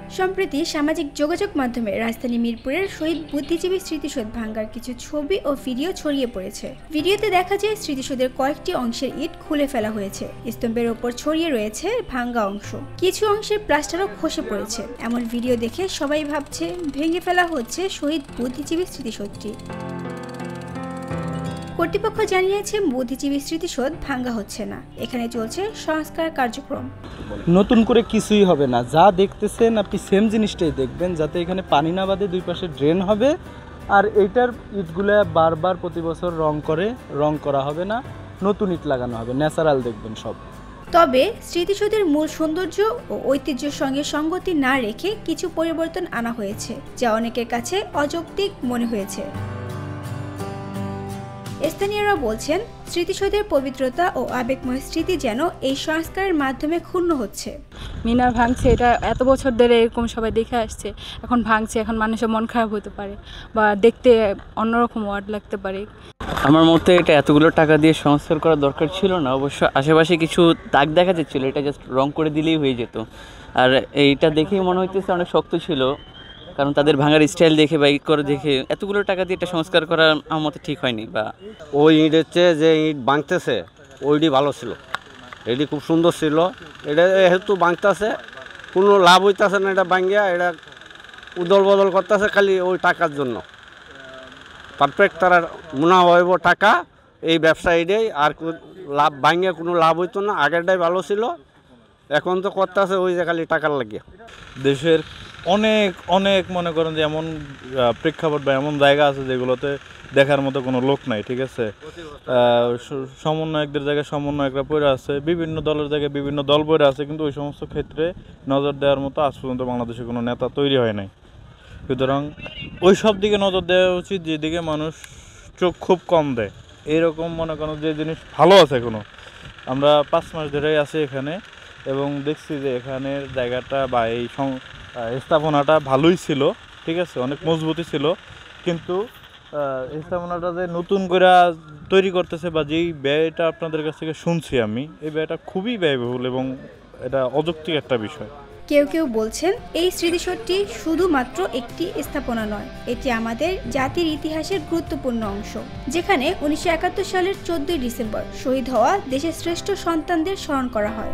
সম্প্রতি সামাজিক যোগাযোগ মাধ্যমে রাজধানী মিরপুরের শহীদ বুদ্ধিজীবী স্মৃতিসৌধ ভাঙ্গার কিছু ছবি ও ভিডিও ছড়িয়ে পড়েছে। ভিডিওতে দেখা যায় স্মৃতিসৌধের কয়েকটি অংশের ইট খুলে ফেলা হয়েছে, স্তম্ভের ওপর ছড়িয়ে রয়েছে ভাঙ্গা অংশ, কিছু অংশের প্লাস্টারও খসে পড়েছে। এমন ভিডিও দেখে সবাই ভাবছে ভেঙে ফেলা হচ্ছে শহীদ বুদ্ধিজীবী স্মৃতিসৌধটি। কর্তৃপক্ষ জানিয়েছে বুদ্ধিজীবী স্মৃতিসৌধ ভাঙ্গা হচ্ছে না, এখানে চলছে সংস্কার কার্যক্রম। নতুন করে কিছুই হবে না, যা দেখতেছেন আপনি সেম জিনিসটাই দেখবেন, যাতে এখানে পানি না বাদে দুই পাশে ড্রেন হবে। আর এইটার ইটগুলা বারবার প্রতি বছর রং করা হবে না, নতুন ইট লাগানো হবে, ন্যাচারাল দেখবেন সব। তবে স্মৃতিসৌধের মূল সৌন্দর্য ও ঐতিহ্যের সঙ্গে সঙ্গতি না রেখে কিছু পরিবর্তন আনা হয়েছে, যা অনেকের কাছে অযৌক্তিক মনে হয়েছে। স্থানীয়রা বলছেন স্মৃতিসৌধের পবিত্রতা ও আবেগময় স্মৃতি যেন এই সংস্কারের মাধ্যমে ক্ষুণ্ণ হচ্ছে। মিনার ভাঙছে, এটা এত বছর ধরে এরকম সবাই দেখে আসছে, এখন ভাঙছে, এখন মানুষের মন খারাপ হতে পারে বা দেখতে অন্যরকম ওয়ার্ড লাগতে পারে। আমার মতে এটা এতগুলো টাকা দিয়ে সংস্কার করার দরকার ছিল না। অবশ্য আশেপাশে কিছু দাগ দেখা যাচ্ছিল, এটা জাস্ট রং করে দিলেই হয়ে যেত। আর এইটা দেখেই মনে হইতেছে অনেক শক্ত ছিল, কারণ তাদের ভাঙার স্টাইল দেখে বা করে দেখে এতগুলো টাকা দিয়ে এটা সংস্কার করা আমার মতে ঠিক হয়নি। বা ওই ইট হচ্ছে যে ইট ভাঙতেছে ওইটি ভালো ছিল, এটি খুব সুন্দর ছিল। এটা যেহেতু ভাঙতেছে কোনো লাভ হইতেছে না, এটা ভাঙিয়া এটা উদল বদল করতেছে খালি ওই টাকার জন্য। পারফেক্ট তারা মুনাফা হইব টাকা, এই ব্যবসায়ীটাই আর লাভ ভাঙিয়া কোনো লাভ হইতো না। আগেরটাই ভালো ছিল, এখন তো করতেছে ওই যে খালি টাকার লাগিয়ে। দেশের অনেক অনেক মনে করেন যে এমন প্রেক্ষাপট বা এমন জায়গা আছে যেগুলোতে দেখার মতো কোনো লোক নাই, ঠিক আছে। সমন্বয়কদের জায়গায় সমন্বয়করা পড়ে আছে, বিভিন্ন দলের জায়গায় বিভিন্ন দল পড়ে আছে, কিন্তু ওই সমস্ত ক্ষেত্রে নজর দেওয়ার মতো আজ পর্যন্ত বাংলাদেশে কোনো নেতা তৈরি হয় নাই। সুতরাং ওই সব দিকে নজর দেওয়া উচিত, যেদিকে মানুষ চোখ খুব কম দেয়। এইরকম মনে করেন যে জিনিস ভালো আছে এখনো, আমরা 5 মাস ধরেই আছি এখানে এবং দেখছি যে এখানের জায়গাটা বা এই স্থাপনাটা ভালোই ছিল, ঠিক আছে, অনেক মজবুতি ছিল। কিন্তু স্থাপনাটা যে নতুন করে তৈরি করতেছে বা যেই ব্যয়টা আপনাদের কাছ থেকে শুনছি আমি, এই ব্যয়টা খুবই ব্যয়বহুল এবং এটা অযৌক্তিক একটা বিষয়। কেউ কেউ বলছেন এই স্মৃতিসৌধটি শুধুমাত্র একটি স্থাপনা নয়, এটি আমাদের জাতির ইতিহাসের গুরুত্বপূর্ণ অংশ, যেখানে 1971 সালের 14 ডিসেম্বর শহীদ হওয়া দেশের শ্রেষ্ঠ সন্তানদের স্মরণ করা হয়।